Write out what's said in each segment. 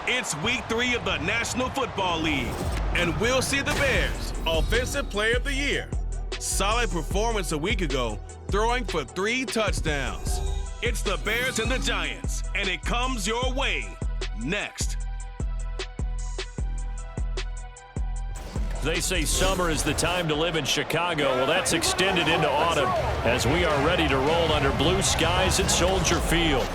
It's week 3 of the National Football League, and we'll see the Bears Offensive Player of the Year. Solid performance a week ago, throwing for 3 touchdowns. It's the Bears and the Giants, and it comes your way next. They say summer is the time to live in Chicago. Well, that's extended into autumn as we are ready to roll under blue skies at Soldier Field.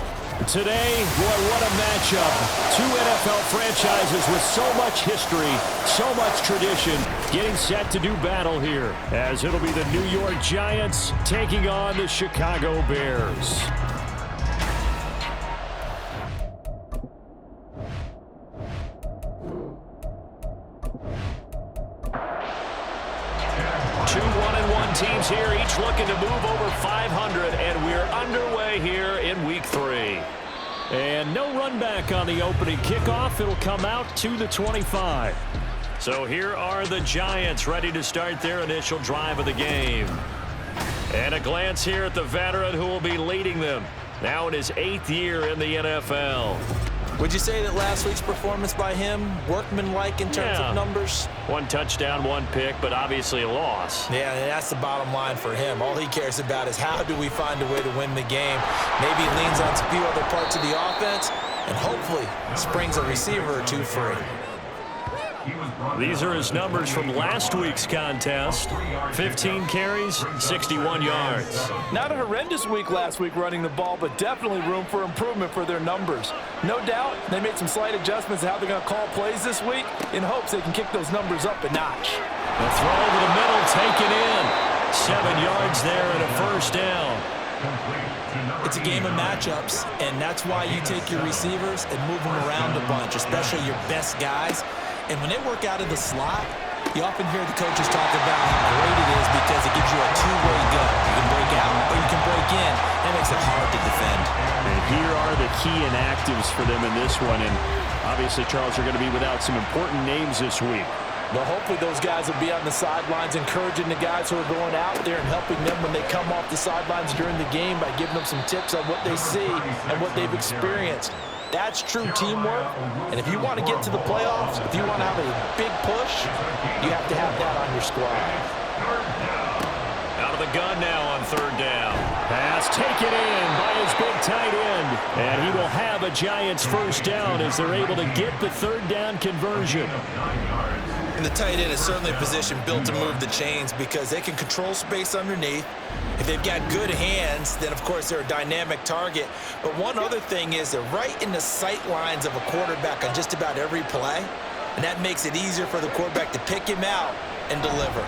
Today, boy, what a matchup. 2 NFL franchises with so much history, so much tradition, getting set to do battle here, as it'll be the New York Giants taking on the Chicago Bears. Two 1-1 teams here, each looking to move over 500, and we're underway here in week 3. And no run back on the opening kickoff. It'll come out to the 25. So here are the Giants ready to start their initial drive of the game. And a glance here at the veteran who will be leading them, now in his 8th year in the NFL. Would you say that last week's performance by him, workmanlike in terms of numbers? 1 touchdown, 1 pick, but obviously a loss. Yeah, that's the bottom line for him. All he cares about is how do we find a way to win the game. Maybe he leans on a few other parts of the offense, and hopefully springs a receiver or 2 free. These are his numbers from last week's contest. 15 carries, 61 yards. Not a horrendous week last week running the ball, but definitely room for improvement for their numbers. No doubt they made some slight adjustments to how they're going to call plays this week in hopes they can kick those numbers up a notch. The throw to the middle taken in. 7 yards there and a first down. It's a game of matchups, and that's why you take your receivers and move them around a bunch, especially your best guys. And when they work out of the slot, you often hear the coaches talk about how great it is because it gives you a 2-way gun. You can break out or you can break in. That makes it hard to defend. And here are the key inactives for them in this one. And obviously, Charles, are going to be without some important names this week. Well, hopefully those guys will be on the sidelines encouraging the guys who are going out there and helping them when they come off the sidelines during the game by giving them some tips on what they see and what they've experienced. That's true teamwork, and if you want to get to the playoffs, if you want to have a big push, you have to have that on your squad. Out of the gun now on 3rd down. Pass taken in by his big tight end, and he will have a Giants first down as they're able to get the 3rd down conversion. And the tight end is certainly a position built to move the chains because they can control space underneath. If they've got good hands, then, of course, they're a dynamic target. But one other thing is they're right in the sight lines of a quarterback on just about every play, and that makes it easier for the quarterback to pick him out and deliver.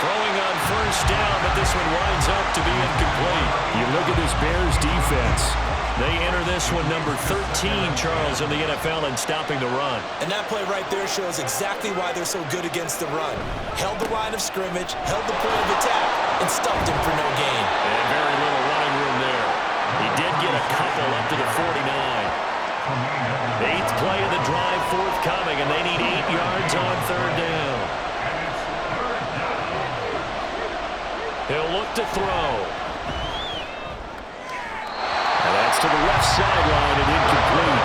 Throwing on first down, but this one winds up to be incomplete. You look at this Bears defense. They enter this one number 13, Charles, in the NFL in stopping the run. And that play right there shows exactly why they're so good against the run. Held the line of scrimmage, held the point of attack, and stuffed him for no gain. And very little running room there. He did get a couple up to the 49. 8th play of the drive forthcoming, and they need 8 yards on 3rd down. He'll look to throw. To the left sideline and incomplete.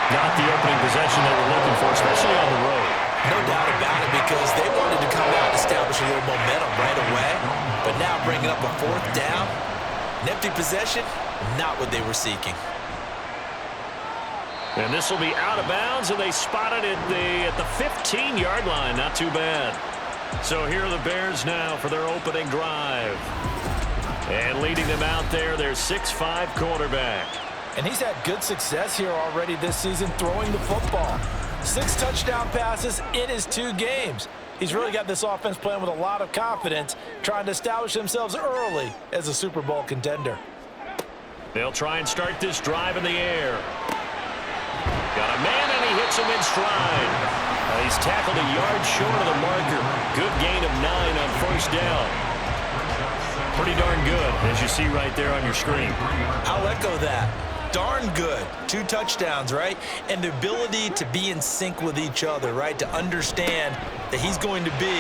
Not the opening possession they were looking for, especially on the road. No doubt about it, because they wanted to come out and establish a little momentum right away. But now bringing up a 4th down, an empty possession, not what they were seeking. And this will be out of bounds, and they spotted it at the 15-yard line. Not too bad. So here are the Bears now for their opening drive. And leading them out there, their 6'5" quarterback. And he's had good success here already this season throwing the football. 6 touchdown passes in his 2 games. He's really got this offense playing with a lot of confidence, trying to establish themselves early as a Super Bowl contender. They'll try and start this drive in the air. Got a man, and he hits him in stride. He's tackled a yard short of the marker. Good gain of 9 on first down. Pretty darn good, as you see right there on your screen. I'll echo that. Darn good. 2 touchdowns, right? And the ability to be in sync with each other, right? To understand that he's going to be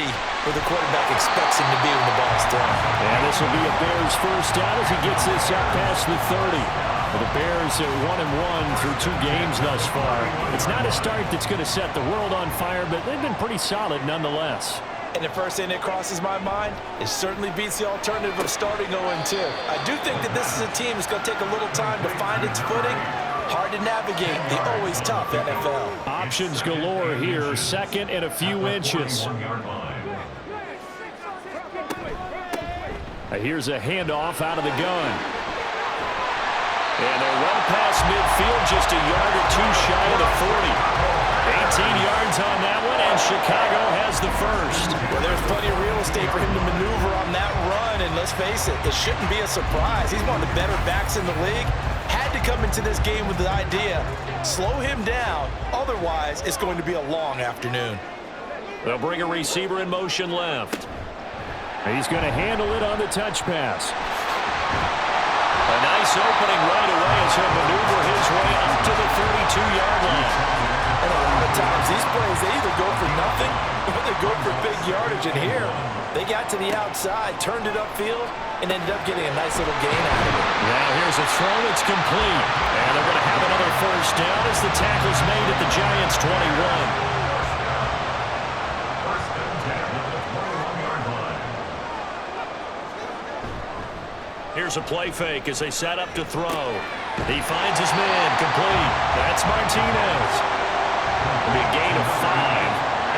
where the quarterback expects him to be when the ball's thrown. And this will be a Bears first down as he gets this up past the 30. For the Bears at 1-1 through 2 games thus far. It's not a start that's going to set the world on fire, but they've been pretty solid nonetheless. And the first thing that crosses my mind, it certainly beats the alternative of starting 0-2. I do think that this is a team that's going to take a little time to find its footing. Hard to navigate the always tough NFL. Options galore here, second and a few inches. Here's a handoff out of the gun. And they're well past midfield, just a yard or two shy of the 40. 18 yards on that one, and Chicago has the first. Well, there's plenty of real estate for him to maneuver on that run, and let's face it, it shouldn't be a surprise. He's one of the better backs in the league. Had to come into this game with the idea, slow him down, otherwise it's going to be a long afternoon. They'll bring a receiver in motion left. He's going to handle it on the touch pass. A nice opening right away as he'll maneuver his way up to the 32-yard line. And a lot of times these plays, they either go for nothing or they go for big yardage. And here, they got to the outside, turned it upfield, and ended up getting a nice little gain out of it. Now here's a throw that's complete. And they're going to have another first down as the tackle's made at the Giants' 21. Here's a play fake as they set up to throw. He finds his man, complete. That's Martinez. It'll be a gain of 5,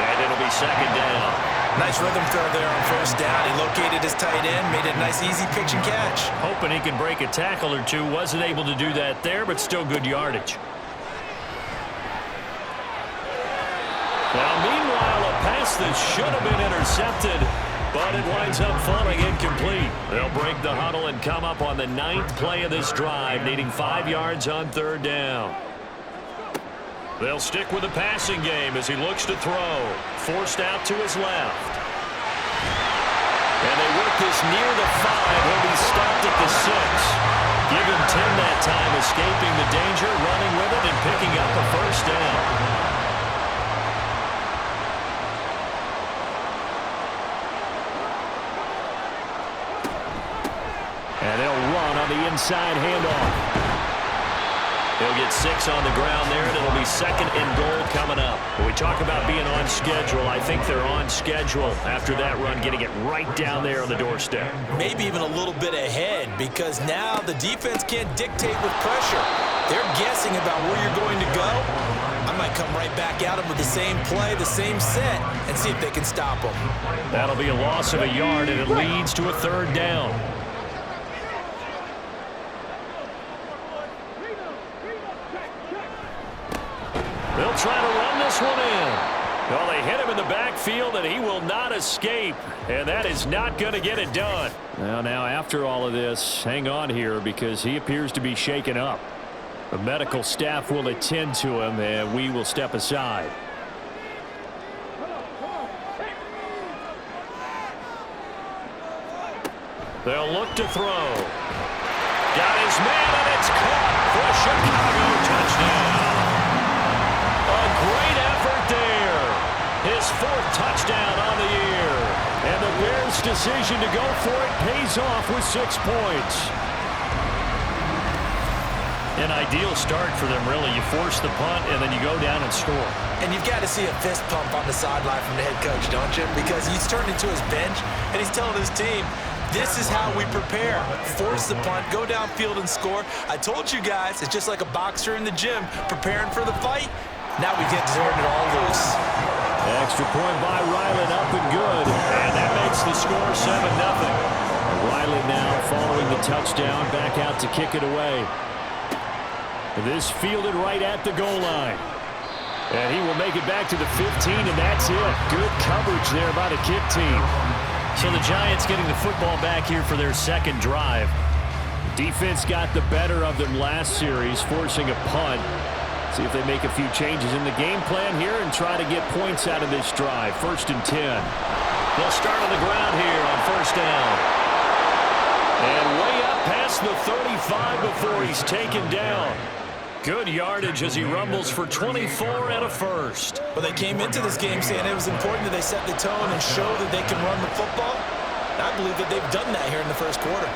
and it'll be second down. Nice rhythm throw there on first down. He located his tight end, made it a nice easy pitch and catch. Hoping he can break a tackle or two. Wasn't able to do that there, but still good yardage. Now, meanwhile, a pass that should have been intercepted, but it winds up falling incomplete. They'll break the huddle and come up on the 9th play of this drive, needing 5 yards on third down. They'll stick with the passing game as he looks to throw. Forced out to his left. And they work this near the 5. He'll be stopped at the 6. Give him 10 that time, escaping the danger, running with it, and picking up a first down. And they'll run on the inside handoff. They'll get 6 on the ground there, and it'll be second and goal coming up. When we talk about being on schedule, I think they're on schedule after that run, getting it right down there on the doorstep. Maybe even a little bit ahead, because now the defense can't dictate with pressure. They're guessing about where you're going to go. I might come right back at them with the same play, the same set, and see if they can stop them. That'll be a loss of a yard, and it leads to a third down. They'll try to run this one in. Well, they hit him in the backfield, and he will not escape. And that is not going to get it done. Well, now, after all of this, hang on here because he appears to be shaken up. The medical staff will attend to him, and we will step aside. They'll look to throw. Got his man, and it's caught for a Chicago touchdown. A great effort there. His 4th touchdown on the year. And the Bears' decision to go for it pays off with 6 points. An ideal start for them, really. You force the punt, and then you go down and score. And you've got to see a fist pump on the sideline from the head coach, don't you? Because he's turned into his bench, and he's telling his team, this is how we prepare. Force the punt, go downfield and score. I told you guys, it's just like a boxer in the gym preparing for the fight. Now we get to turn it all loose. Extra point by Ryland, up and good. And that makes the score 7-0. Riley now following the touchdown, back out to kick it away. This fielded right at the goal line. And he will make it back to the 15, and that's it. Good coverage there by the kick team. So the Giants getting the football back here for their second drive. Defense got the better of them last series, forcing a punt. See if they make a few changes in the game plan here and try to get points out of this drive. 1st and 10. They'll start on the ground here on first down. And way up past the 35 before he's taken down. Good yardage as he rumbles for 24 and a first. Well, they came into this game saying it was important that they set the tone and show that they can run the football. And I believe that they've done that here in the first quarter.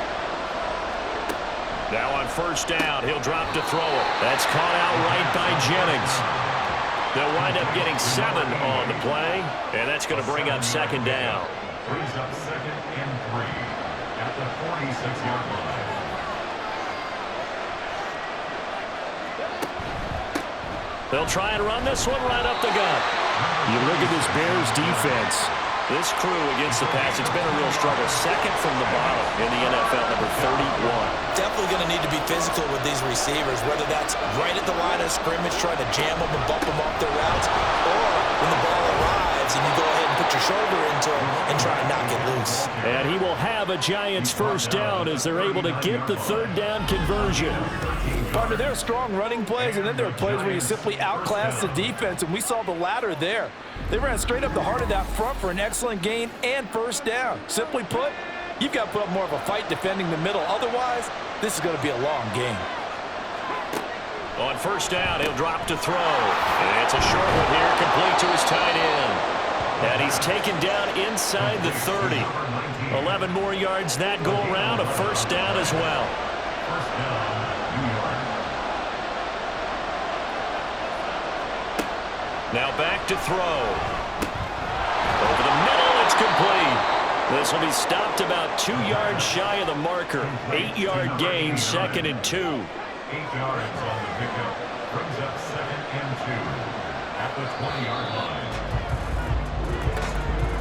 Now on first down, he'll drop to throw it. That's caught out right by Jennings. They'll wind up getting 7 on the play, and that's going to bring up second down. Brings up 2nd and 3 at the 46-yard line. They'll try and run this one right up the gut. You look at this Bears defense. This crew against the pass, it's been a real struggle. Second from the bottom in the NFL, number 31. Definitely going to need to be physical with these receivers, whether that's right at the line of scrimmage, trying to jam them and bump them off their routes, or when the ball arrives and you go ahead and put your shoulder into them and try and knock it loose. And he will have a Giants first down as they're able to get the third down conversion. Partner, there are strong running plays, and then there are plays where you simply outclass the defense, and we saw the latter there. They ran straight up the heart of that front for an excellent gain and first down. Simply put, you've got to put up more of a fight defending the middle. Otherwise, this is going to be a long game. On first down, he'll drop to throw. And it's a short one here, complete to his tight end. And he's taken down inside the 30. 11 more yards that go around, a first down as well. First down, New York. Now back to throw. Over the middle, it's complete. This will be stopped about 2 yards shy of the marker. 8-yard gain, 2nd and 2. 8 yards on the pickup. Brings up 2nd and 2 at the 20-yard line.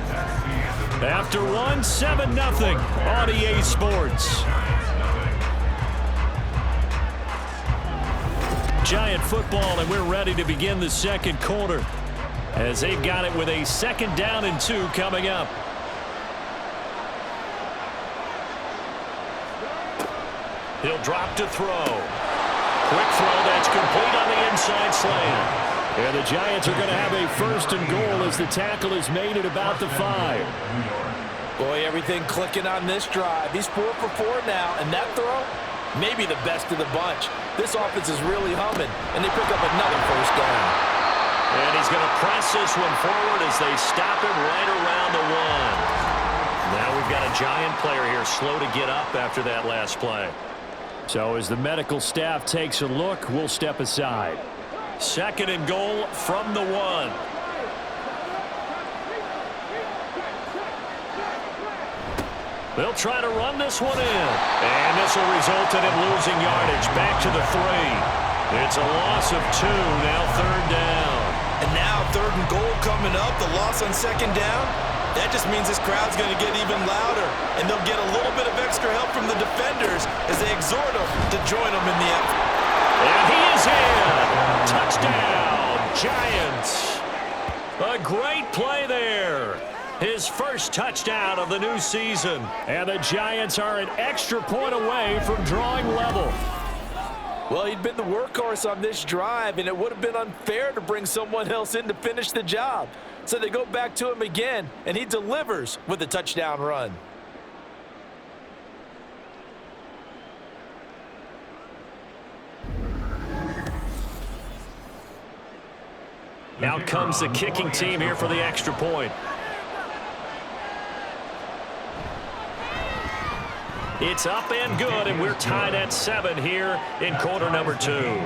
That's the end of the After one, 7-0 on EA Sports. Giant football, and we're ready to begin the second quarter as they've got it with a 2nd down and 2 coming up. He'll drop to throw. Quick throw that's complete on the inside slant. And the Giants are going to have a 1st and goal as the tackle is made at about the 5. Boy, everything clicking on this drive. He's 4 for 4 now, and that throw, maybe the best of the bunch. This offense is really humming, and they pick up another first down. And he's going to press this one forward as they stop him right around the 1. Now we've got a Giant player here slow to get up after that last play. So as the medical staff takes a look, we'll step aside. 2nd and goal from the 1. They'll try to run this one in. And this will result in him losing yardage back to the 3. It's a loss of 2, now 3rd down. And now 3rd and goal coming up, the loss on 2nd down. That just means this crowd's going to get even louder, and they'll get a little bit of extra help from the defenders as they exhort them to join them in the effort. And he is in. Touchdown, Giants. A great play there. His first touchdown of the new season. And the Giants are an extra point away from drawing level. Well, he'd been the workhorse on this drive, and it would have been unfair to bring someone else in to finish the job. So they go back to him again, and he delivers with a touchdown run. Out comes the kicking team here for the extra point. It's up and good, and we're tied at 7 here in quarter number 2.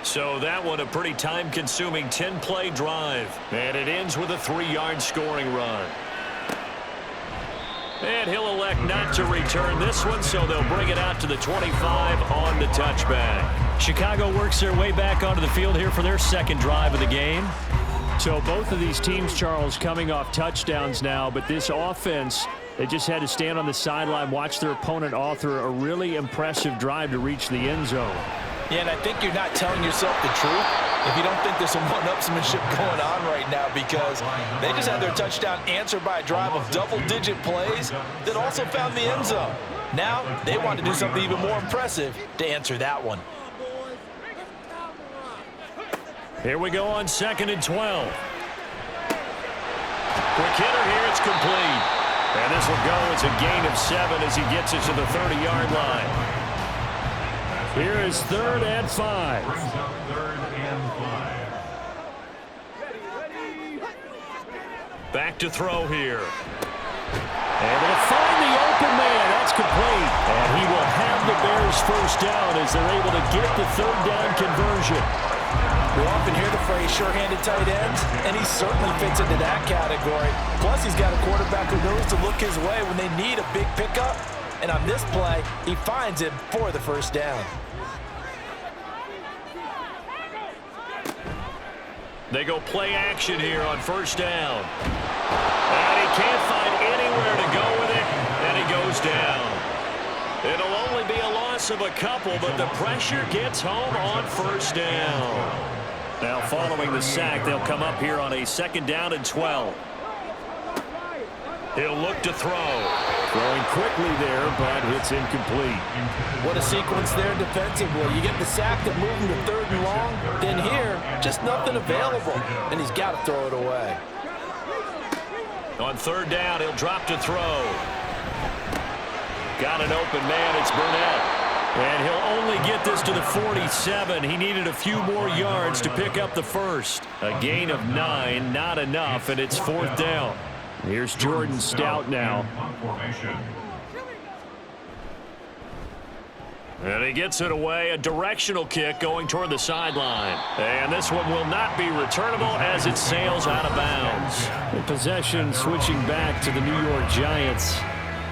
So that one a pretty time-consuming 10-play drive. And it ends with a 3-yard scoring run. And he'll elect not to return this one, so they'll bring it out to the 25 on the touchback. Chicago works their way back onto the field here for their 2nd drive of the game. So both of these teams, Charles, coming off touchdowns now, but this offense, they just had to stand on the sideline, watch their opponent author a really impressive drive to reach the end zone. Yeah, and I think you're not telling yourself the truth if you don't think there's some one-upsmanship going on right now, because they just had their touchdown answered by a drive of double-digit plays that also found the end zone. Now they want to do something even more impressive to answer that one. Here we go on 2nd and 12. Quick hitter here, it's complete. And this will go as a gain of 7 as he gets it to the 30-yard line. Here is 3rd and 5. Back to throw here. Able to find the open man. That's complete. And he will have the Bears first down as they're able to get the third down conversion. We often hear the phrase sure-handed tight ends, and he certainly fits into that category. Plus, he's got a quarterback who knows to look his way when they need a big pickup. And on this play, he finds him for the first down. They go play action here on first down. And he can't find anywhere to go with it, and he goes down. It'll only be a loss of a couple, but the pressure gets home on first down. Now following the sack, they'll come up here on a second down and 12. He'll look to throw. Throwing quickly there, but it's incomplete. What a sequence there defensively. You get the sack that moved him to third and long. Then here, just nothing available, and he's got to throw it away. On third down, he'll drop to throw. Got an open man, it's Burnett. And he'll only get this to the 47. He needed a few more yards to pick up the first. A gain of 9, not enough, and it's fourth down. Here's Jordan Stout now. And he gets it away, a directional kick going toward the sideline. And this one will not be returnable as it sails out of bounds. The possession switching back to the New York Giants.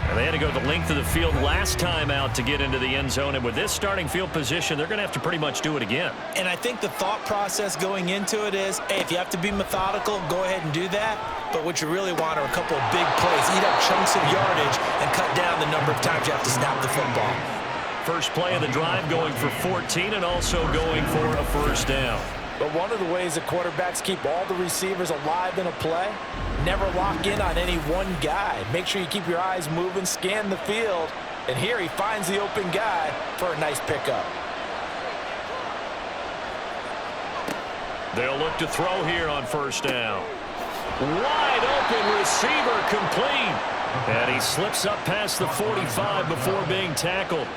And they had to go the length of the field last time out to get into the end zone. And with this starting field position, they're going to have to pretty much do it again. And I think the thought process going into it is, hey, if you have to be methodical, go ahead and do that. But what you really want are a couple of big plays. Eat up chunks of yardage and cut down the number of times you have to snap the football. First play of the drive going for 14 and also going for a first down. But one of the ways that quarterbacks keep all the receivers alive in a play, never lock in on any one guy. Make sure you keep your eyes moving, scan the field, and here he finds the open guy for a nice pickup. They'll look to throw here on first down. Wide open receiver complete. And he slips up past the 45 before being tackled.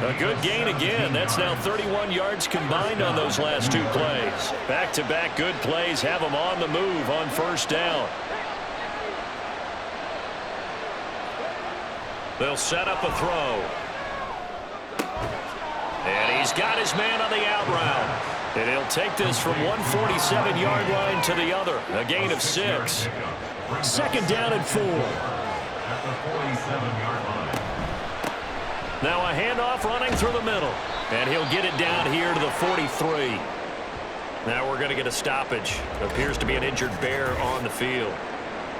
A good gain again. That's now 31 yards combined on those last two plays. Back-to-back good plays have him on the move on first down. They'll set up a throw. And he's got his man on the out route. And he'll take this from one 47-yard line to the other. A gain of 6. Second down and 4. At the 47-yard line. Now a handoff running through the middle. And he'll get it down here to the 43. Now we're going to get a stoppage. Appears to be an injured bear on the field.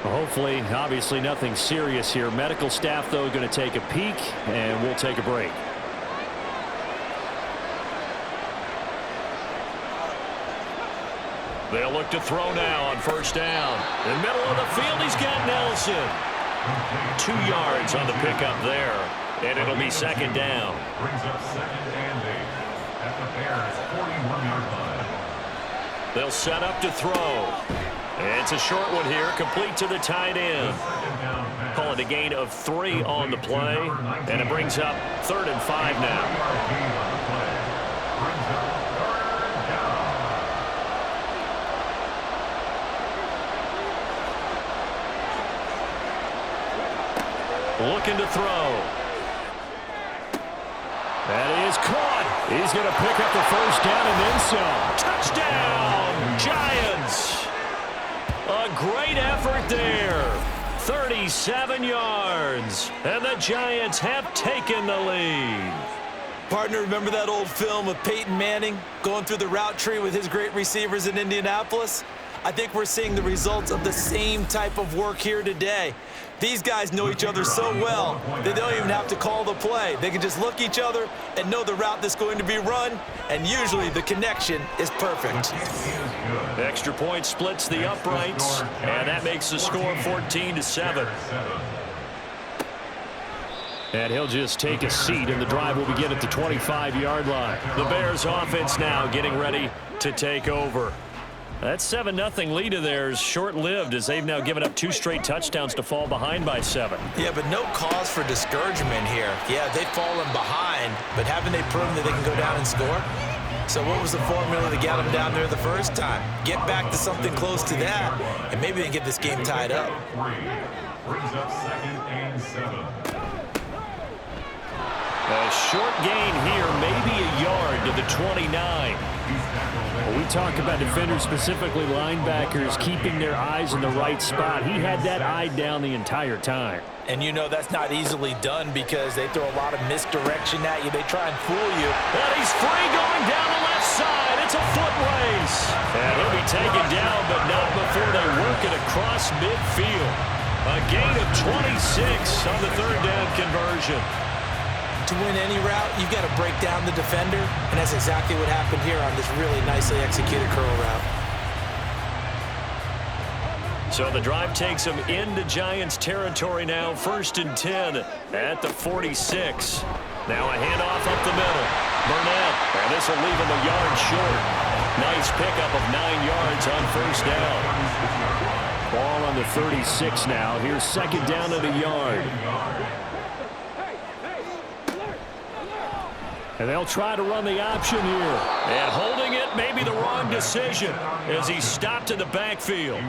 Hopefully, obviously nothing serious here. Medical staff, though, going to take a peek, and we'll take a break. They'll look to throw now on first down. In the middle of the field, he's got Nelson. 2 yards on the pickup there. And it'll be second down. Brings up second and 8 at the Bears' 41-yard line. They'll set up to throw. It's a short one here, complete to the tight end. Call it a gain of 3 on the play, and it brings up 3rd and 5 now. Looking to throw. That is caught. He's going to pick up the first down and then some. Touchdown, Giants. A great effort there. 37 yards. And the Giants have taken the lead. Partner, remember that old film of Peyton Manning going through the route tree with his great receivers in Indianapolis? I think we're seeing the results of the same type of work here today. These guys know each other so well, they don't even have to call the play. They can just look each other and know the route that's going to be run, and usually the connection is perfect. Extra point splits the uprights, and that makes the score 14-7. And he'll just take a seat, and the drive will begin at the 25-yard line. The Bears offense now getting ready to take over. That 7-0 lead of theirs short-lived as they've now given up 2 straight touchdowns to fall behind by 7. Yeah, but no cause for discouragement here. Yeah, they've fallen behind, but haven't they proven that they can go down and score? So what was the formula to get them down there the first time? Get back to something close to that, and maybe they can get this game tied up. 3 brings up second and 7. A short gain here, maybe a yard to the 29. Well, we talk about defenders, specifically linebackers, keeping their eyes in the right spot. He had that eye down the entire time. And you know that's not easily done because they throw a lot of misdirection at you. They try and fool you. And he's free going down the left side. It's a foot race. And he'll be taken down, but not before they work it across midfield. A gain of 26 on the third down conversion. To win any route, you've got to break down the defender, and that's exactly what happened here on this really nicely executed curl route. So the drive takes them into Giants territory now, 1st and 10 at the 46. Now a handoff up the middle. Burnett, and this will leave him a yard short. Nice pickup of 9 yards on 1st down. Ball on the 36 now. Here's 2nd down at a yard. And they'll try to run the option here. And holding it, maybe the wrong decision as he stopped in the backfield.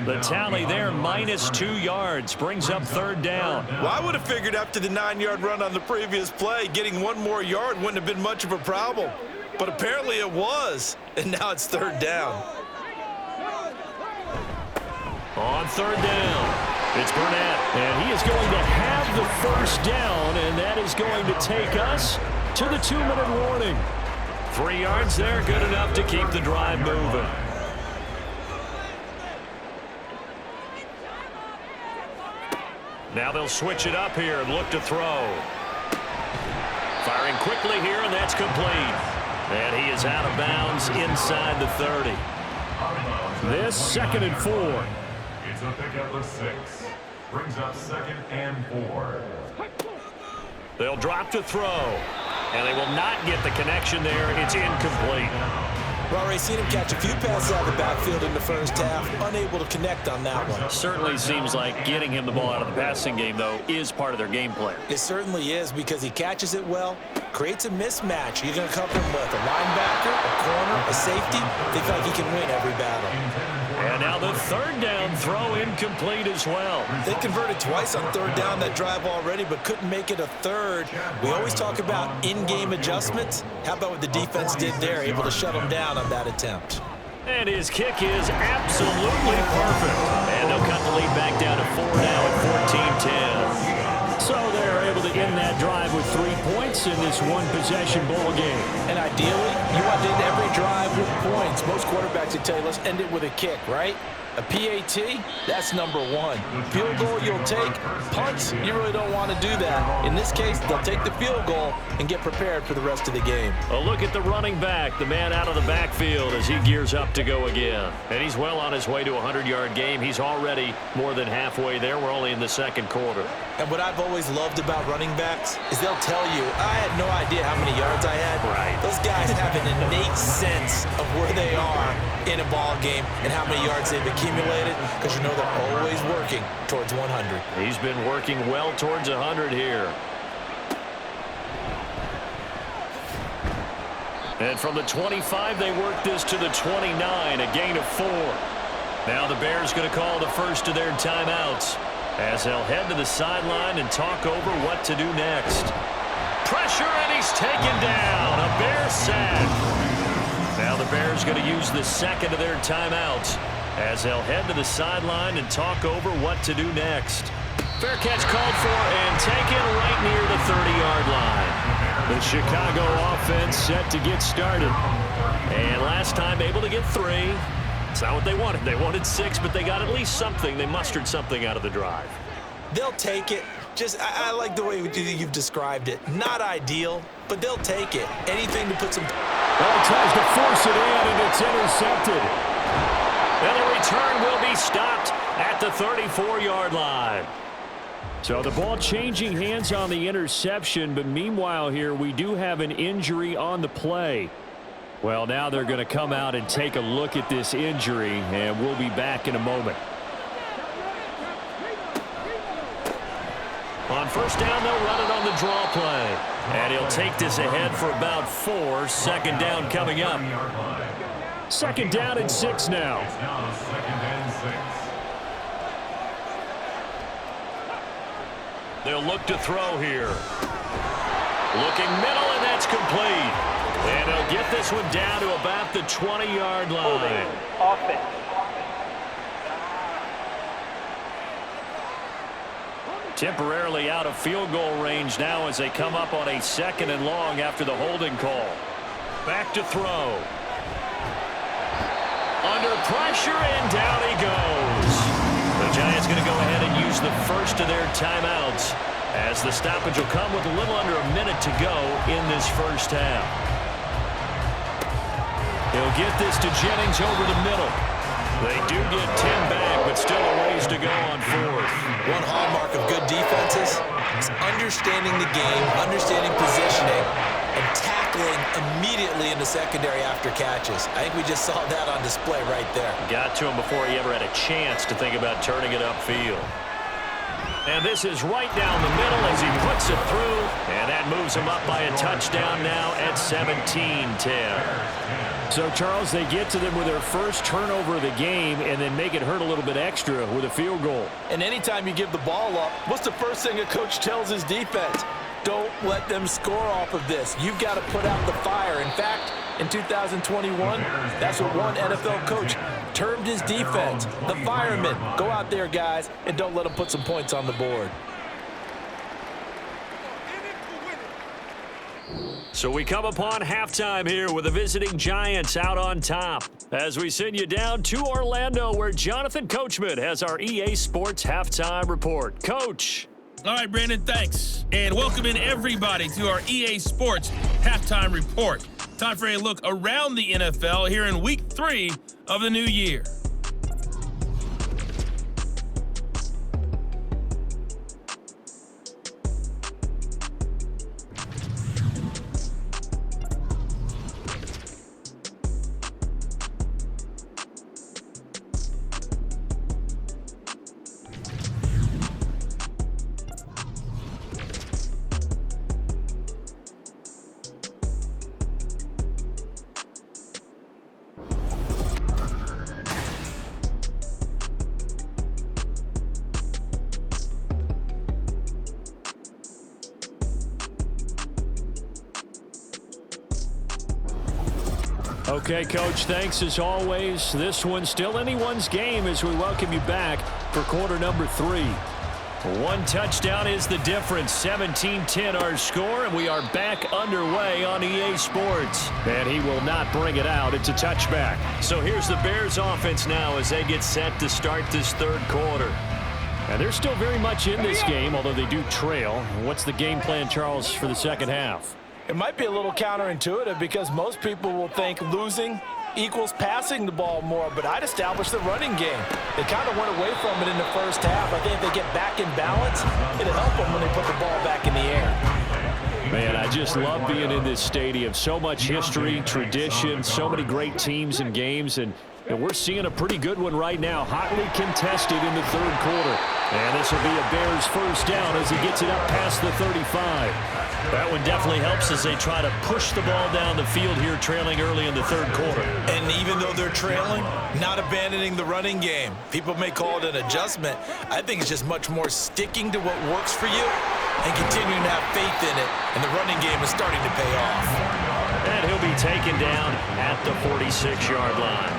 The tally there, -2 yards, brings up 3rd down. Well, I would have figured after the 9-yard run on the previous play, getting 1 more yard wouldn't have been much of a problem. But apparently it was, and now it's 3rd down. On 3rd down, it's Burnett, and he is going to have the 1st down, and that is going to take us to the 2-minute warning. 3 yards there, good enough to keep the drive moving. Now they'll switch it up here and look to throw. Firing quickly here, and that's complete. And he is out of bounds inside the 30. This 2nd and 4. It's a pickup of 6. Brings up 2nd and 4. They'll drop to throw. And they will not get the connection there. It's incomplete. Well, already seen him catch a few passes out of the backfield in the first half. Unable to connect on that one. Certainly seems like getting him the ball out of the passing game, though, is part of their game plan. It certainly is because he catches it well, creates a mismatch. You're going to cover him with a linebacker, a corner, a safety. They feel like he can win every battle. And now the 3rd down throw incomplete as well. They converted twice on 3rd down that drive already, but couldn't make it a 3rd. We always talk about in-game adjustments. How about what the defense did there, able to shut them down on that attempt? And his kick is absolutely perfect. And they'll cut the lead back down to 4 now at 14-10. So they're able to end that drive with 3 points in this one-possession ball game. And ideally, you want to end every drive with points. Most quarterbacks would tell you, let's end it with a kick, right? A PAT, that's number 1. Field goal you'll take. Punts, you really don't want to do that. In this case, they'll take the field goal and get prepared for the rest of the game. A look at the running back, the man out of the backfield as he gears up to go again. And he's well on his way to a 100-yard game. He's already more than halfway there. We're only in the 2nd quarter. And what I've always loved about running backs is they'll tell you, I had no idea how many yards I had. Right. Those guys have an innate sense of where they are in a ball game and how many yards they've accumulated because you know they're always working towards 100. He's been working well towards 100 here. And from the 25, they work this to the 29, a gain of 4. Now the Bears going to call the first of their timeouts as they'll head to the sideline and talk over what to do next. Pressure, and he's taken down. A Bear sack. Now the Bears going to use the 2nd of their timeouts as they'll head to the sideline and talk over what to do next. Fair catch called for and taken right near the 30-yard line. The Chicago offense set to get started. And last time able to get 3. It's not what they wanted. They wanted 6, but they got at least something. They mustered something out of the drive. They'll take it. I like the way you've described it. Not ideal, but they'll take it. Anything to put some... Well, he tries to force it in, and it's intercepted. And the return will be stopped at the 34-yard line. So the ball changing hands on the interception, but meanwhile here we do have an injury on the play. Well, now they're going to come out and take a look at this injury, and we'll be back in a moment. On 1st down, they'll run it on the draw play. And he'll take this ahead for about 4. 2nd down coming up. 2nd down and 6 now. It's now 2nd and 6. They'll look to throw here. Looking middle, and that's complete. And he'll get this one down to about the 20-yard line. Offense. Temporarily out of field goal range now as they come up on a 2nd and long after the holding call. Back to throw. Under pressure, and down he goes. The Giants going to go ahead and use the first of their timeouts as the stoppage will come with a little under a minute to go in this first half. He'll get this to Jennings over the middle. They do get 10 back, but still a ways to go on 4th. One hallmark of good defenses is understanding the game, understanding positioning, and tackling immediately in the secondary after catches. I think we just saw that on display right there. Got to him before he ever had a chance to think about turning it upfield. And this is right down the middle as he puts it through, and that moves him up by a touchdown now at 17-10. So, Charles, they get to them with their first turnover of the game and then make it hurt a little bit extra with a field goal. And anytime you give the ball up, what's the first thing a coach tells his defense? Don't let them score off of this. You've got to put out the fire. In fact, in 2021, that's what one NFL coach termed his defense, the firemen. Go out there, guys, and don't let them put some points on the board. So we come upon halftime here with the visiting Giants out on top as we send you down to Orlando where Jonathan Coachman has our EA Sports Halftime Report. Coach. All right, Brandon, thanks. And welcome in everybody to our EA Sports Halftime Report. Time for a look around the NFL here in Week 3 of the new year. Okay, Coach, thanks as always. This one's still anyone's game as we welcome you back for quarter number 3. One touchdown is the difference. 17-10 our score, and we are back underway on EA Sports. And he will not bring it out. It's a touchback. So here's the Bears offense now as they get set to start this third quarter. And they're still very much in this game, although they do trail. What's the game plan, Charles, for the second half? It might be a little counterintuitive because most people will think losing equals passing the ball more, but I'd establish the running game. They kind of went away from it in the first half. I think if they get back in balance, it'll help them when they put the ball back in the air. Man, I just love being in this stadium. So much history, tradition, so many great teams and games, and we're seeing a pretty good one right now, hotly contested in the third quarter. And this will be a Bears first down as he gets it up past the 35. That one definitely helps as they try to push the ball down the field here, trailing early in the third quarter. And even though they're trailing, not abandoning the running game. People may call it an adjustment. I think it's just much more sticking to what works for you and continuing to have faith in it. And the running game is starting to pay off. And he'll be taken down at the 46-yard line.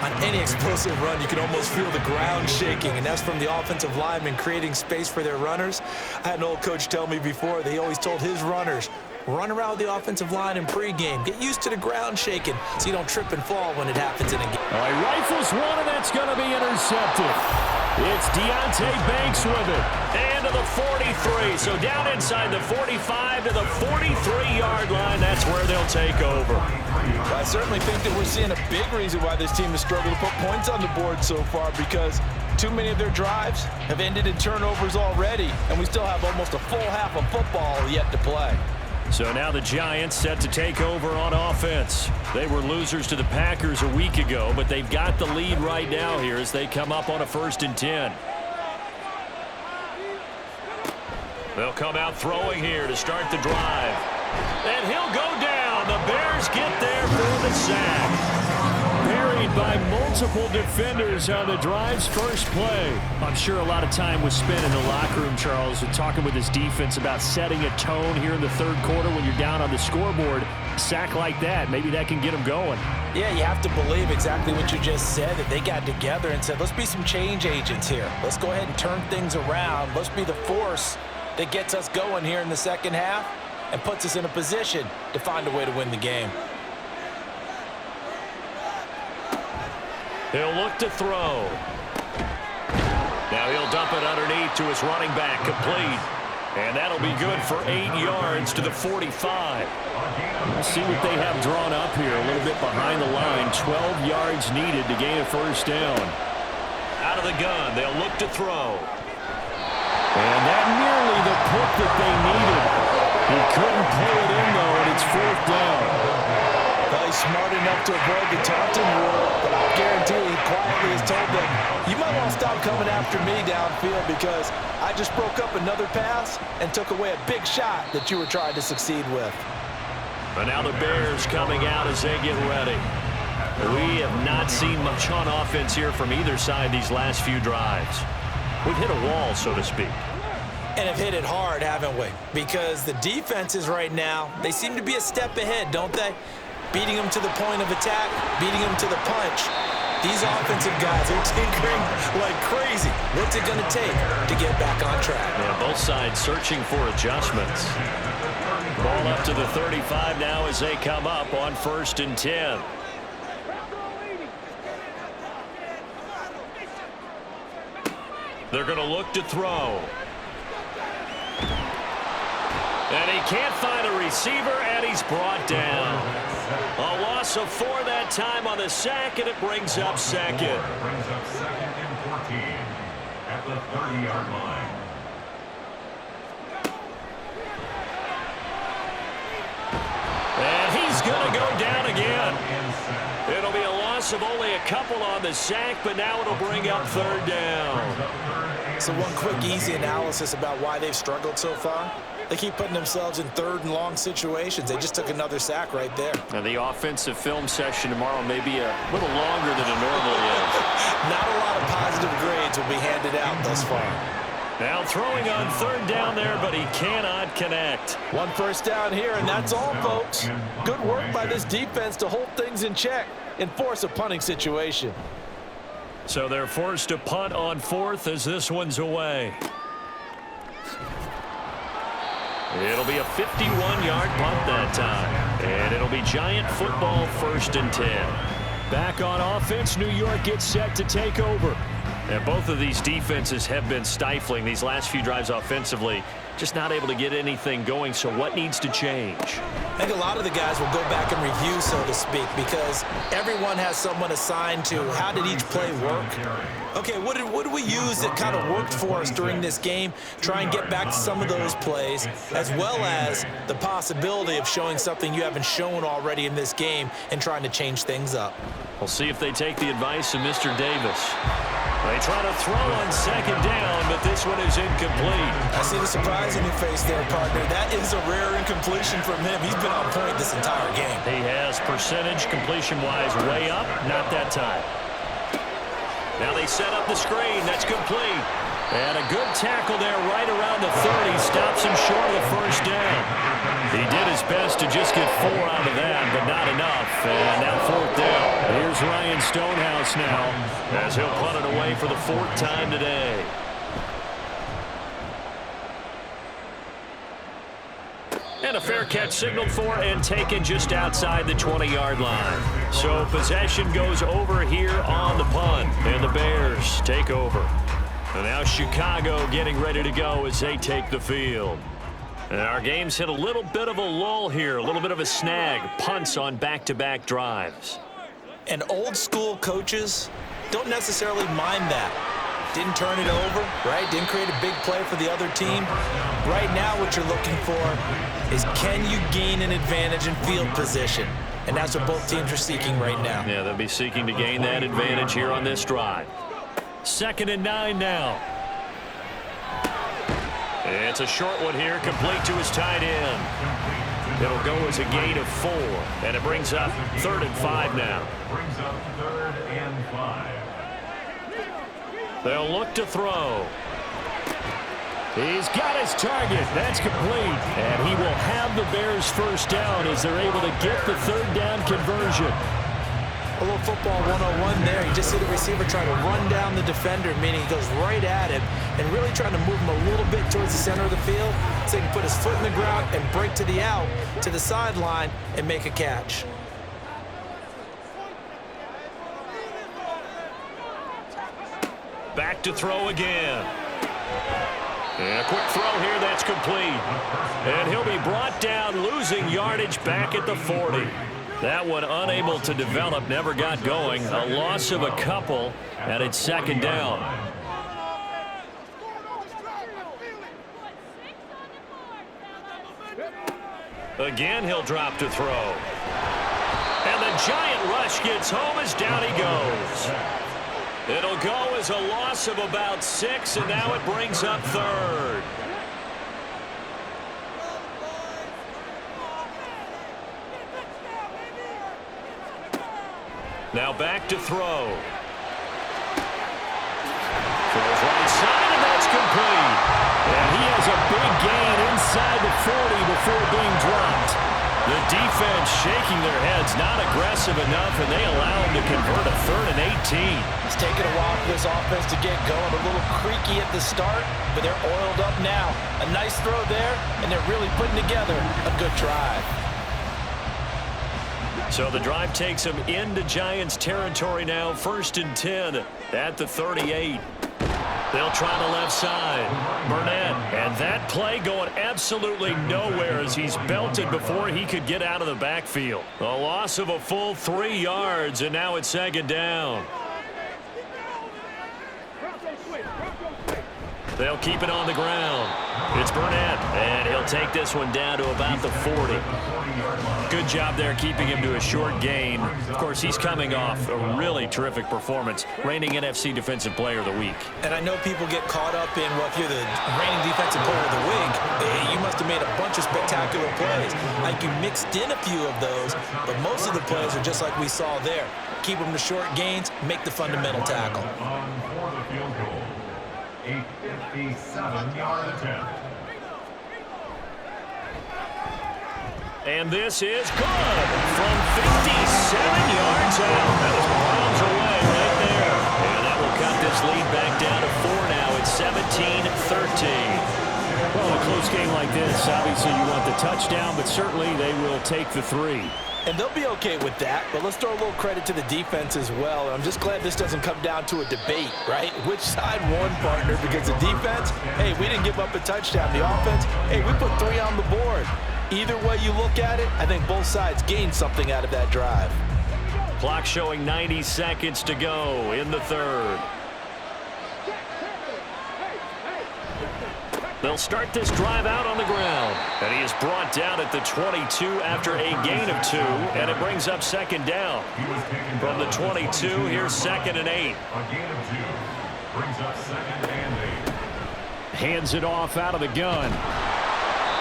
On any explosive run, you can almost feel the ground shaking, and that's from the offensive linemen creating space for their runners. I had an old coach tell me before, they always told his runners, run around the offensive line in pregame. Get used to the ground shaking so you don't trip and fall when it happens in a game. All right, rifles one, and that's going to be intercepted. It's Deontay Banks with it. And to the 43. So down inside the 45 to the 43-yard line. That's where they'll take over. Well, I certainly think that we're seeing a big reason why this team has struggled to put points on the board so far, because too many of their drives have ended in turnovers already, and we still have almost a full half of football yet to play. So now the Giants set to take over on offense. They were losers to the Packers a week ago, but they've got the lead right now here as they come up on a 1st and 10. They'll come out throwing here to start the drive. And he'll go down. The Bears get there for the sack. Very made by multiple defenders on the drive's first play. I'm sure a lot of time was spent in the locker room, Charles, talking with his defense about setting a tone here in the third quarter when you're down on the scoreboard. A sack like that, maybe that can get them going. Yeah, you have to believe exactly what you just said, that they got together and said, let's be some change agents here. Let's go ahead and turn things around. Let's be the force that gets us going here in the second half and puts us in a position to find a way to win the game. He'll look to throw. Now he'll dump it underneath to his running back, complete. And that'll be good for 8 yards to the 45. Let's see what they have drawn up here. A little bit behind the line. 12 yards needed to gain a first down. Out of the gun, they'll look to throw. And that nearly the pick that they needed. He couldn't pull it in, though, and it's fourth down. Well, he's smart enough to avoid the taunting rule, but I guarantee he quietly has told them, you might want to stop coming after me downfield because I just broke up another pass and took away a big shot that you were trying to succeed with. But now the Bears coming out as they get ready. We have not seen much on offense here from either side these last few drives. We've hit a wall, so to speak. And have hit it hard, haven't we? Because the defenses right now, they seem to be a step ahead, don't they? Beating them to the point of attack, beating them to the punch. These offensive guys are tinkering like crazy. What's it going to take to get back on track? Yeah, both sides searching for adjustments. Ball up to the 35 now as they come up on 1st and 10. They're going to look to throw. And he can't find a receiver, and he's brought down. A loss of 4 that time on the sack, and it brings up second. Brings up 2nd and 14 at the 30-yard line. And he's going to go down again. It'll be a loss of only a couple on the sack, but now it'll bring up 3rd down. So one quick, easy analysis about why they've struggled so far. They keep putting themselves in 3rd and long situations. They just took another sack right there. Now the offensive film session tomorrow may be a little longer than it normally is. Not a lot of positive grades will be handed out thus far. Now throwing on 3rd down there, but he cannot connect. One first down here, and that's all, folks. Good work by this defense to hold things in check and force a punting situation. So they're forced to punt on 4th as this one's away. It'll be a 51-yard punt that time. And it'll be Giant football 1st and 10. Back on offense, New York gets set to take over. And both of these defenses have been stifling these last few drives offensively. Just not able to get anything going, so what needs to change? I think a lot of the guys will go back and review, so to speak, because everyone has someone assigned to how did each play work. Okay, what did we use that kind of worked for us during this game? Try and get back to some of those plays, as well as the possibility of showing something you haven't shown already in this game and trying to change things up. We'll see if they take the advice of Mr. Davis. They try to throw on 2nd down, but this one is incomplete. I see the surprise in your face there, partner. That is a rare incompletion from him. He's been on point this entire game. He has percentage completion-wise way up, not that time. Now they set up the screen. That's complete. And a good tackle there right around the 30. Stops him short of the first down. He did his best to just get 4 out of that, but not enough. And now 4th down. Here's Ryan Stonehouse now as he'll punt it away for the 4th time today. And a fair catch signaled for and taken just outside the 20-yard line. So possession goes over here on the punt, and the Bears take over. And now Chicago getting ready to go as they take the field. And our game's hit a little bit of a lull here, a little bit of a snag. Punts on back-to-back drives. And old school coaches don't necessarily mind that. Didn't turn it over, right? Didn't create a big play for the other team. Right now what you're looking for is can you gain an advantage in field position? And that's what both teams are seeking right now. Yeah, they'll be seeking to gain that advantage here on this drive. 2nd and 9 now. It's a short one here, complete to his tight end. It'll go as a gain of 4, and it brings up 3rd and 5 now. Brings up 3rd and 5. They'll look to throw. He's got his target. That's complete. And he will have the Bears first down as they're able to get the 3rd down conversion. A little football 101 there. You just see the receiver trying to run down the defender, meaning he goes right at him and really trying to move him a little bit towards the center of the field so he can put his foot in the ground and break to the out, to the sideline, and make a catch. Back to throw again. And a quick throw here, that's complete. And he'll be brought down, losing yardage back at the 40. That one unable to develop, never got going. A loss of a couple, and it's 2nd down. Again, he'll drop to throw. And the giant rush gets home as down he goes. It'll go as a loss of about 6, and now it brings up 3rd. Now back to throw. Throws right side, and that's complete. And he has a big gain inside the 40 before being dropped. The defense shaking their heads, not aggressive enough, and they allow him to convert a 3rd and 18. It's taken a while for this offense to get going. A little creaky at the start, but they're oiled up now. A nice throw there, and they're really putting together a good drive. So the drive takes them into Giants territory now. 1st and 10 at the 38. They'll try the left side. Burnett, and that play going absolutely nowhere as he's belted before he could get out of the backfield. A loss of a full 3 yards, and now it's 2nd down. They'll keep it on the ground. It's Burnett, and he'll take this one down to about the 40. Good job there keeping him to a short gain. Of course, he's coming off a really terrific performance, reigning NFC Defensive Player of the Week. And I know people get caught up in, well, if you're the reigning Defensive Player of the Week, you must have made a bunch of spectacular plays. Like you mixed in a few of those, but most of the plays are just like we saw there. Keep them to short gains, make the fundamental tackle. On for the field goal. 857-yard attempt. And this is good from 57 yards out. That was miles away right there. And that will cut this lead back down to 4 now. It's 17-13. Well, in a close game like this, obviously you want the touchdown, but certainly they will take the 3. And they'll be okay with that, but let's throw a little credit to the defense as well. And I'm just glad this doesn't come down to a debate, right? Which side won, partner? Because the defense, hey, we didn't give up a touchdown. The offense, hey, we put 3 on the board. Either way you look at it, I think both sides gained something out of that drive. Clock showing 90 seconds to go in the 3rd. They'll start this drive out on the ground. And he is brought down at the 22 after a gain of 2, and it brings up 2nd down. From the 22, here's 2nd and 8. A gain of 2 brings up 2nd and 8. Hands it off out of the gun.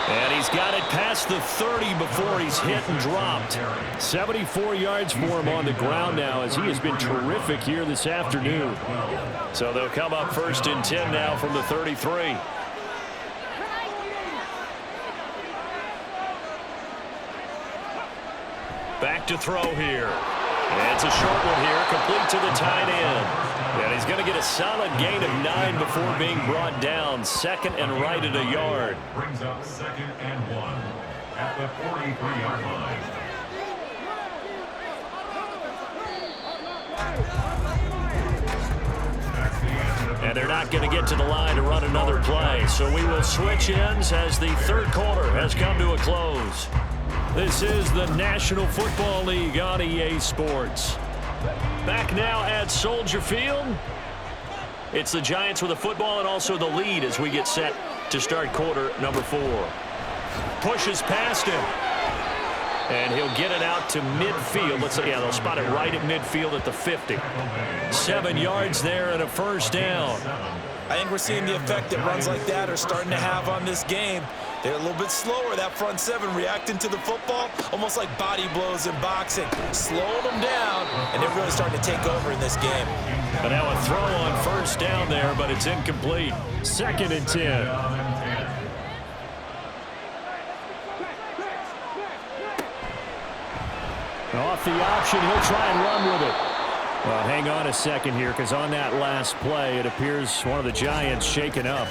And he's got it past the 30 before he's hit and dropped. 74 yards for him on the ground now as he has been terrific here this afternoon. So they'll come up 1st and 10 now from the 33. Back to throw here. And it's a short one here, complete to the tight end. And he's going to get a solid gain of 9 before being brought down. 2nd and right at a yard. Brings up 2nd and 1 at the 43-yard line. And they're not going to get to the line to run another play. So we will switch ends as the 3rd quarter has come to a close. This is the National Football League on EA Sports. Back now at Soldier Field. It's the Giants with the football and also the lead as we get set to start quarter number 4. Pushes past him. And he'll get it out to midfield. Let's say, yeah, they'll spot it right at midfield at the 50. 7 yards there and a 1st down. I think we're seeing the effect that runs like that are starting to have on this game. They're a little bit slower, that front seven, reacting to the football, almost like body blows in boxing, slowing them down, and they're really starting to take over in this game. But now a throw on first down there, but it's incomplete. 2nd and 10. Off the option, he'll try and run with it. Well, hang on a second here, because on that last play, it appears one of the Giants shaken up.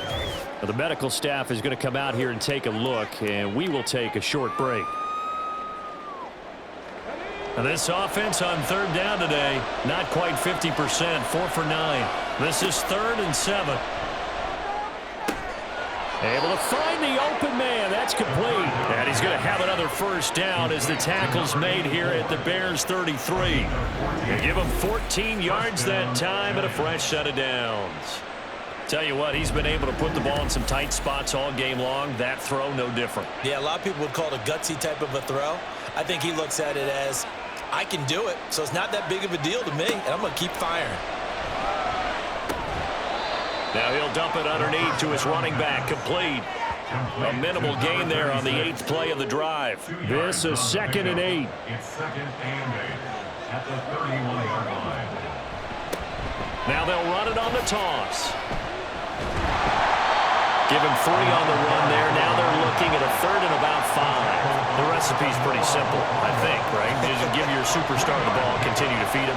Well, the medical staff is going to come out here and take a look, and we will take a short break. Now this offense on 3rd down today, not quite 50%, 4 for 9. This is 3rd and 7. Able to find the open man. That's complete. And he's going to have another first down as the tackle's made here at the Bears 33. They give him 14 yards that time and a fresh set of downs. Tell you what, he's been able to put the ball in some tight spots all game long. That throw, no different. Yeah, a lot of people would call it a gutsy type of a throw. I think he looks at it as, I can do it, so it's not that big of a deal to me, and I'm going to keep firing. Now he'll dump it underneath to his running back, complete. A minimal gain there on the 8th play of the drive. This is 2nd and 8. It's 2nd and 8 at the 31-yard line. Now they'll run it on the toss. Give him 3 on the run there. Now they're looking at a 3rd and about 5. The recipe's pretty simple, I think, right? You just give your superstar the ball, continue to feed him.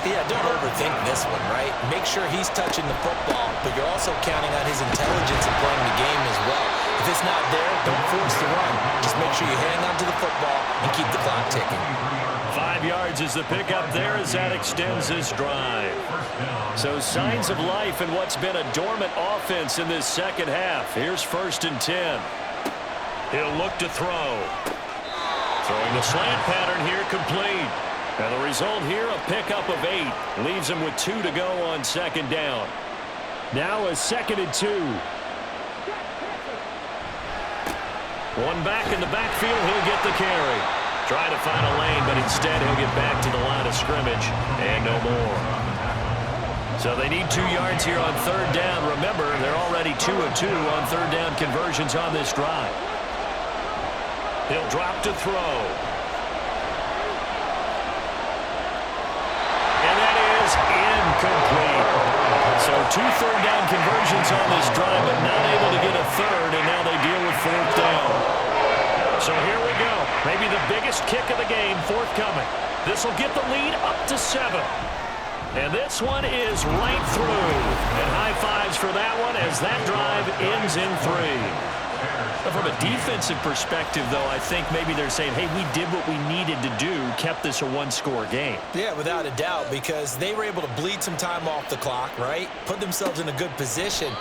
Yeah, don't overthink this one, right? Make sure he's touching the football, but you're also counting on his intelligence in playing the game as well. If it's not there, don't force the run. Just make sure you hang on to the football and keep the clock ticking. 5 yards is the pickup there as that extends this drive. So signs of life in what's been a dormant offense in this second half. Here's 1st and 10. He'll look to throw. Throwing the slant pattern here, complete. And the result here, a pickup of 8. Leaves him with 2 to go on 2nd down. Now a 2nd and 2. One back in the backfield, he'll get the carry. Trying to find a lane, but instead he'll get back to the line of scrimmage and no more. So they need 2 yards here on 3rd down. Remember, they're already 2 of 2 on 3rd down conversions on this drive. He'll drop to throw. And that is incomplete. So 2 third down conversions on this drive, but not able to get a 3rd, and now they deal with 4th down. So here we go. Maybe the biggest kick of the game forthcoming. This will get the lead up to 7. And this one is right through. And high fives for that one as that drive ends in 3. From a defensive perspective, though, I think maybe they're saying, hey, we did what we needed to do, kept this a 1-score game. Yeah, without a doubt, because they were able to bleed some time off the clock, right? Put themselves in a good position,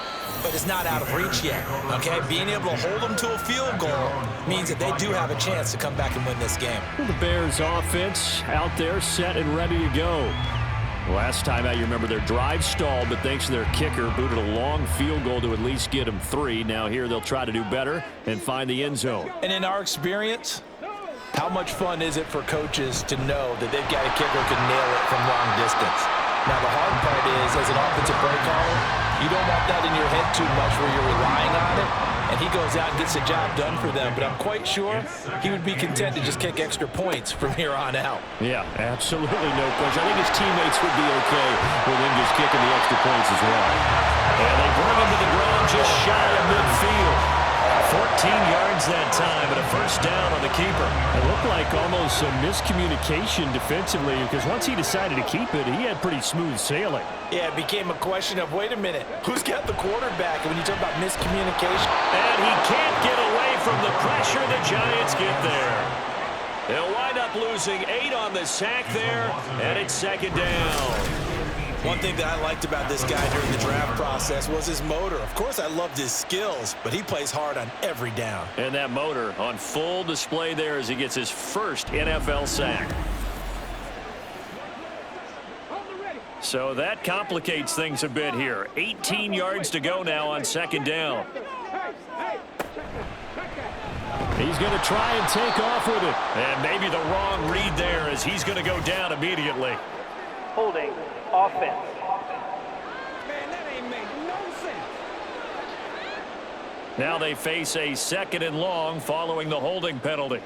but it's not out of reach yet, okay? Being able to hold them to a field goal means that they do have a chance to come back and win this game. Well, the Bears offense out there set and ready to go. Last time out, you remember their drive stalled, but thanks to their kicker, booted a long field goal to at least get them 3. Now here they'll try to do better and find the end zone. And in our experience, how much fun is it for coaches to know that they've got a kicker who can nail it from long distance? Now the hard part is, as an offensive play caller, you don't want that in your head too much where you're relying on it. And he goes out and gets the job done for them. But I'm quite sure he would be content to just kick extra points from here on out. Yeah, absolutely no question. I think his teammates would be okay with him just kicking the extra points as well. And they bring him to the ground just shy of midfield. 14 yards that time, but a first down on the keeper. It looked like almost some miscommunication defensively because once he decided to keep it, he had pretty smooth sailing. Yeah, it became a question of, wait a minute, who's got the quarterback? And when you talk about miscommunication. And he can't get away from the pressure. The Giants get there. They'll wind up losing 8 on the sack there, and it's 2nd down. One thing that I liked about this guy during the draft process was his motor. Of course, I loved his skills, but he plays hard on every down. And that motor on full display there as he gets his first NFL sack. So that complicates things a bit here. 18 yards to go now on 2nd down. He's going to try and take off with it. And maybe the wrong read there as he's going to go down immediately. Holding offense. Man, that ain't make no sense. Now they face a 2nd and long following the holding penalty.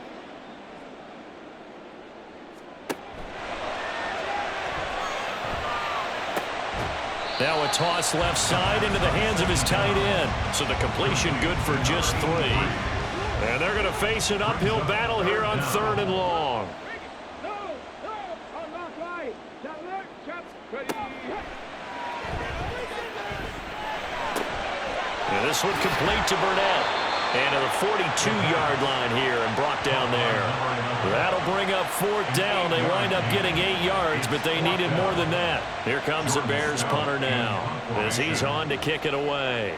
Now a toss left side into the hands of his tight end. So the completion good for just 3. And they're going to face an uphill battle here on 3rd and long. And this one complete to Burnett. And to the 42-yard line here and brought down there. That'll bring up 4th down. They wind up getting 8 yards, but they needed more than that. Here comes the Bears punter now as he's on to kick it away.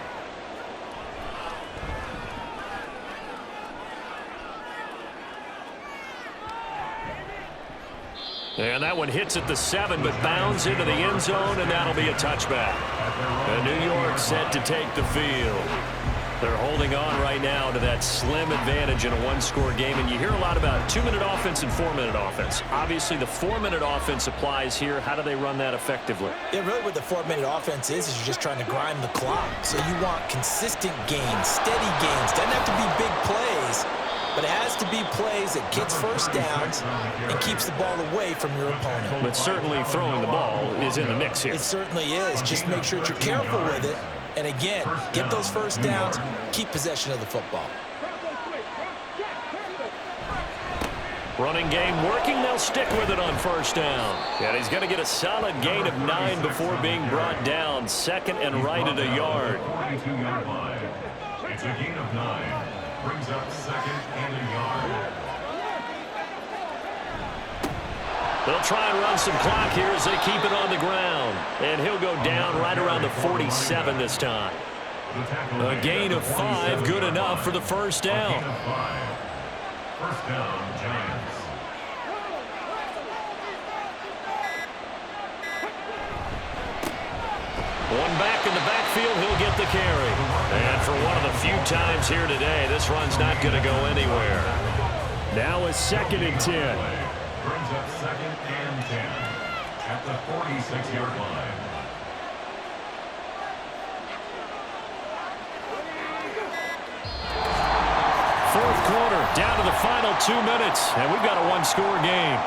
And that one hits at the 7, but bounds into the end zone, and that'll be a touchback. And New York set to take the field. They're holding on right now to that slim advantage in a 1-score game, and you hear a lot about 2-minute offense and 4-minute offense. Obviously, the 4-minute offense applies here. How do they run that effectively? Yeah, really what the 4-minute offense is you're just trying to grind the clock. So you want consistent gains, steady gains. Doesn't have to be big plays, but it has to be plays that gets first downs and keeps the ball away from your opponent. But certainly throwing the ball is in the mix here. It certainly is. Just make sure that you're careful with it. And again, get those first downs, keep possession of the football. Running game working. They'll stick with it on 1st down. And he's going to get a solid gain of 9 before being brought down. 2nd and right at a yard. 42-yard line. It's a gain of 9. Brings up 2nd and a yard. They'll try and run some clock here as they keep it on the ground. And he'll go down right around the 47 this time. A gain of 5, good enough for the 1st down. 1st down, Giants. One back in the backfield, he'll get the carry. And for one of the few times here today, this run's not going to go anywhere. Now a 2nd and 10. Brings up 2nd and 10 at the 46-yard line. Fourth quarter, down to the final 2 minutes, and we've got a 1-score game.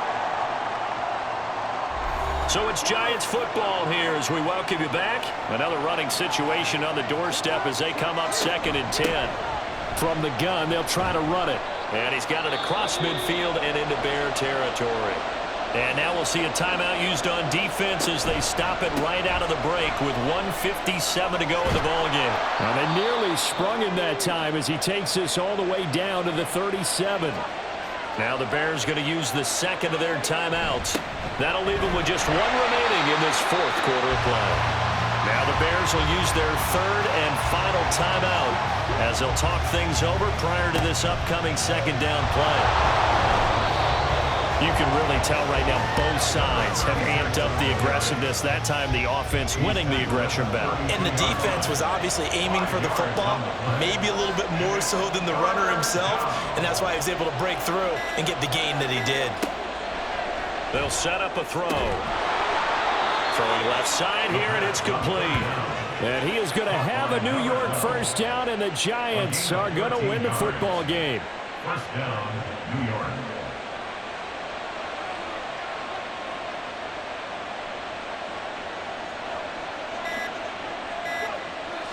So it's Giants football here as we welcome you back. Another running situation on the doorstep as they come up 2nd and 10. From the gun, they'll try to run it. And he's got it across midfield and into Bear territory. And now we'll see a timeout used on defense as they stop it right out of the break with 1:57 to go in the ballgame. And they nearly sprung him that time as he takes this all the way down to the 37. Now the Bears going to use the 2nd of their timeouts. That'll leave them with just 1 remaining in this 4th quarter of play. Now the Bears will use their 3rd and final timeout as they'll talk things over prior to this upcoming 2nd down play. You can really tell right now both sides have amped up the aggressiveness. That time the offense winning the aggression battle. And the defense was obviously aiming for the football, maybe a little bit more so than the runner himself, and that's why he was able to break through and get the gain that he did. They'll set up a throw. Throwing left side here, and it's complete. And he is going to have a New York 1st down, and the Giants are going to win the football game. 1st down, New York.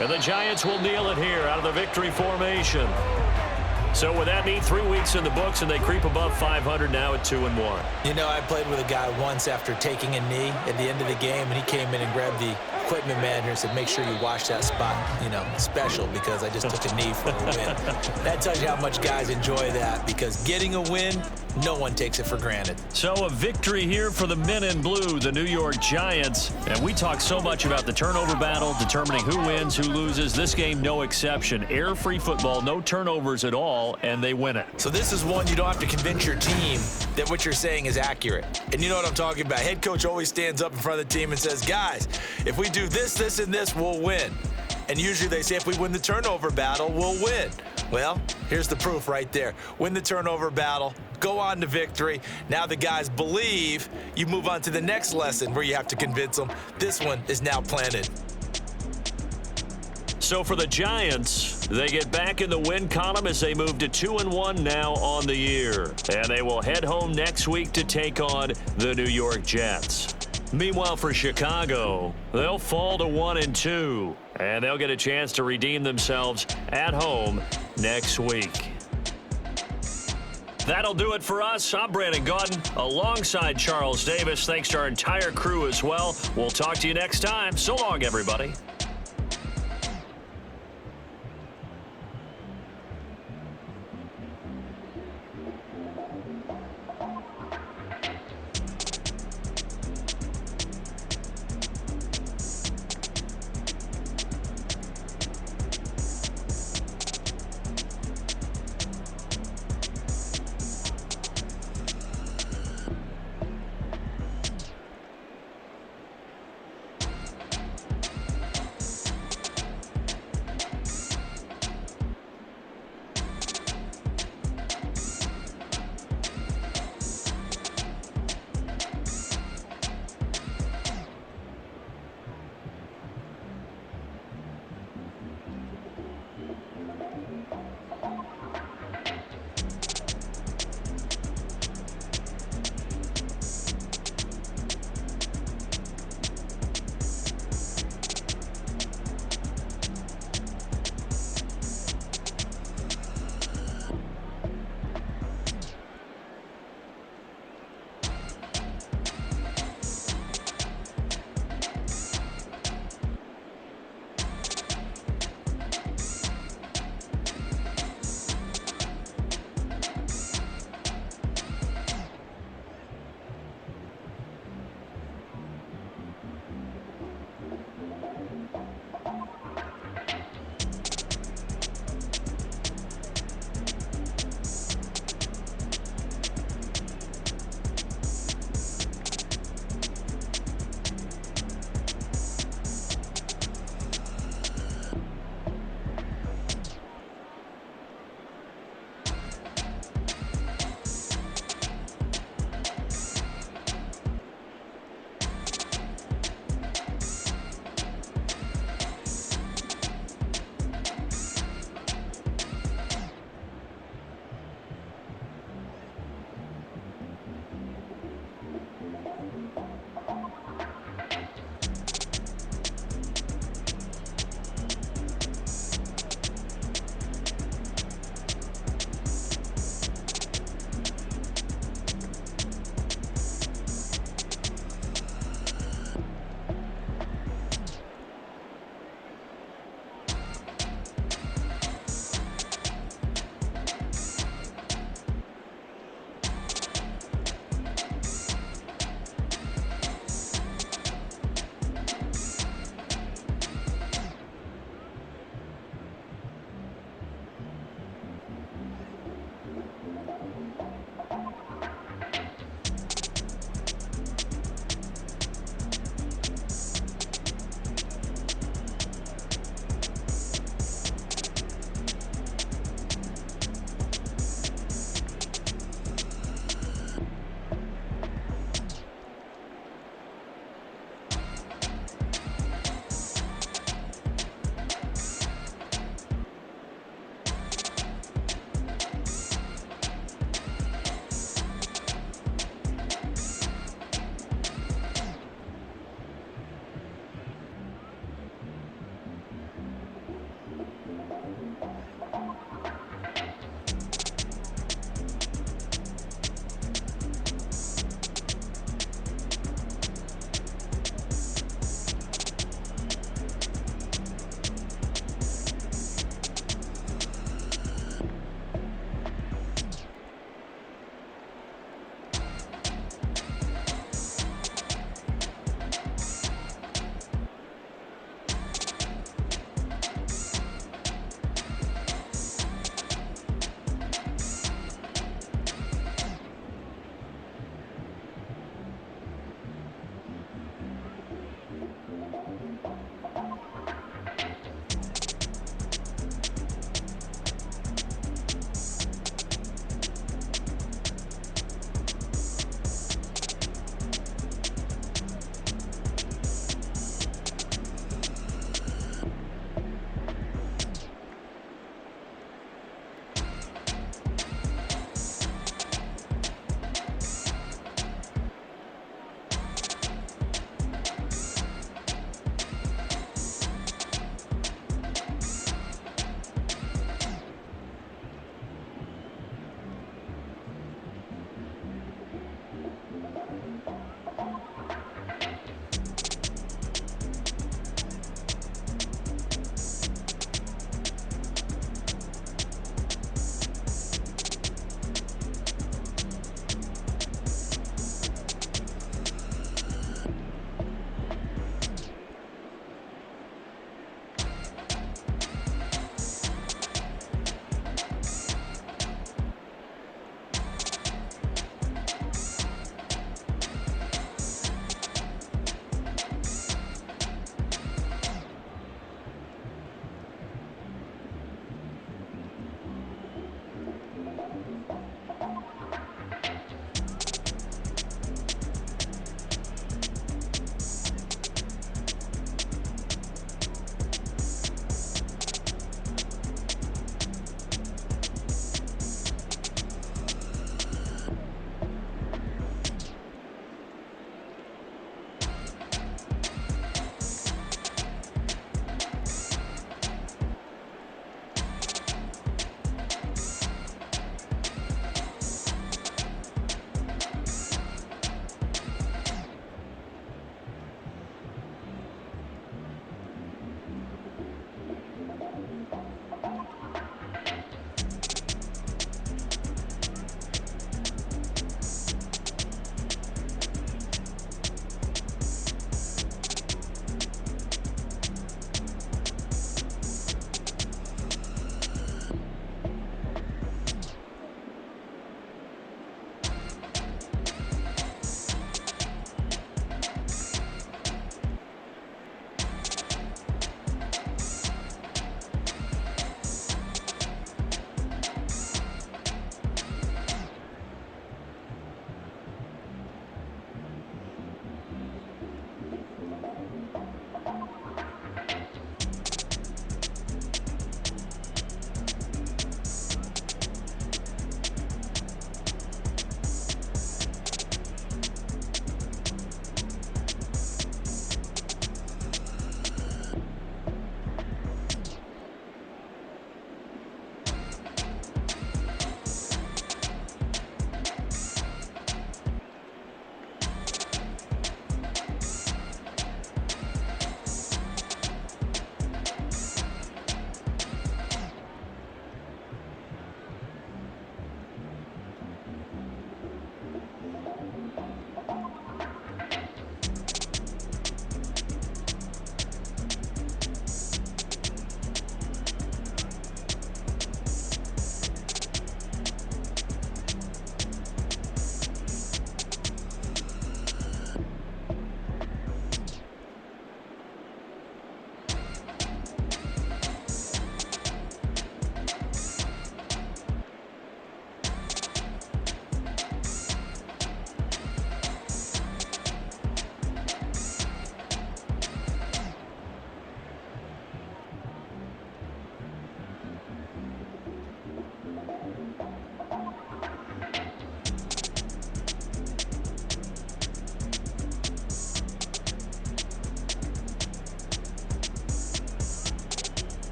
And the Giants will kneel it here out of the victory formation. So with that neat 3 weeks in the books, and they creep above 500 now at 2-1. You know, I played with a guy once after taking a knee at the end of the game, and he came in and grabbed the equipment manager and said, make sure you wash that spot, you know, special, because I just took a knee for a win. That tells you how much guys enjoy that, because getting a win, no one takes it for granted. So a victory here for the men in blue, the New York Giants. And we talk so much about the turnover battle, determining who wins, who loses. This game, no exception. Error-free football, no turnovers at all, and they win it. So this is one you don't have to convince your team that what you're saying is accurate. And you know what I'm talking about. Head coach always stands up in front of the team and says, guys, if we do this, this, and this, we'll win. And usually they say if we win the turnover battle, we'll win. Well, here's the proof right there. Win the turnover battle, go on to victory. Now the guys believe. You move on to the next lesson where you have to convince them. This one is now planted. So for the Giants, they get back in the win column as they move to 2-1 now on the year. And they will head home next week to take on the New York Jets. Meanwhile, for Chicago, they'll fall to 1-2, and they'll get a chance to redeem themselves at home next week. That'll do it for us. I'm Brandon Gaudin alongside Charles Davis. Thanks to our entire crew as well. We'll talk to you next time. So long, everybody.